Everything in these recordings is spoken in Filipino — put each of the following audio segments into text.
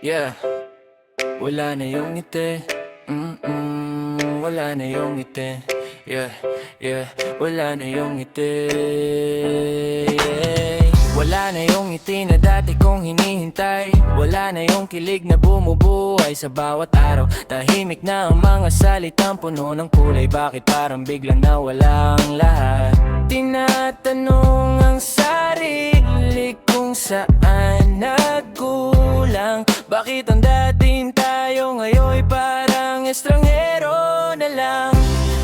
Yeah, wala na yung ngiti. Wala na yung ngiti. Yeah, yeah, wala na yung ngiti. Yeah. Wala na yung ngiti na dati kong hinihintay. Wala na yung kilig na bumubuhay sa bawat araw. Tahimik na ang mga salitang puno ng kulay. Bakit parang biglang nawala ang lahat? Tinatanong ang sarili kung saan nagkulang. Bakit ang dating tayo ngayon'y parang estranghero na lang?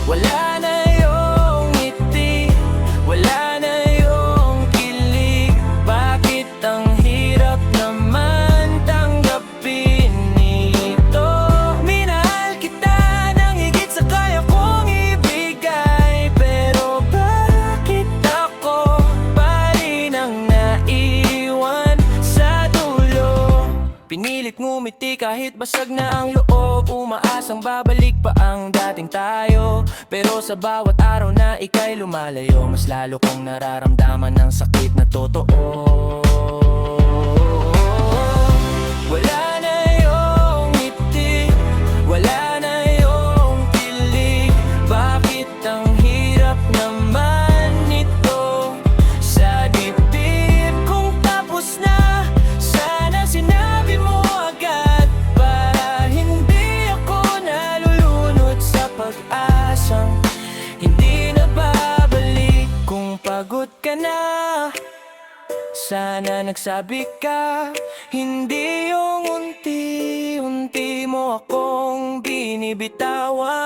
Wala na yung ngiti, wala na yung kilig. Bakit ang hirap naman tanggapin ito? Minahal kita ng higit sa kaya kong ibigay, pero bakit ako pa rin ang naiwan sa dulo? Pinilit ngumiti kahit basag na ang loob. Umaasang babalik pa ang dating tayo, pero sa bawat araw na ika'y lumalayo, mas lalo kong nararamdaman ng sakit na totoo. Wala na yung ngiti, wala na yung kilig. Bakit ang hirap naman nito sa dibdib kung tapos na? Sana sinabi mo agad para hindi ako nalulunod sa pag-asang hindi na babalik. Kung pagod ka na, sana nagsabi ka, hindi yung unti-unti mo akong binibitawan.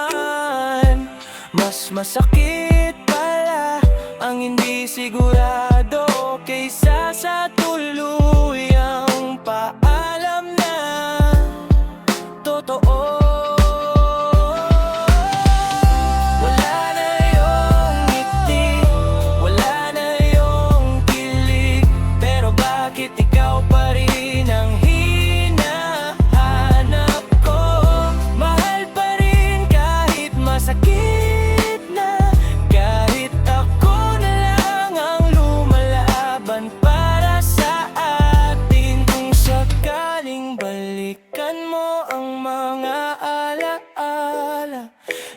Mas masakit pala ang hindi sigurado kaysa sa tuluyang paalam na totoo. Wala na yung ngiti, wala na yung kilig, pero bakit ikaw pa rin ang hinahanap ko? Mahal pa rin kahit masakit na, kahit ako na lang ang lumalaban para sa atin. Kung sakaling balikan mo ang mga alaala,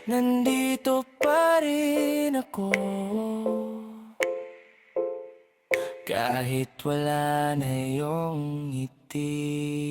nandito pa rin ako. Kahit wala na yung ngiti.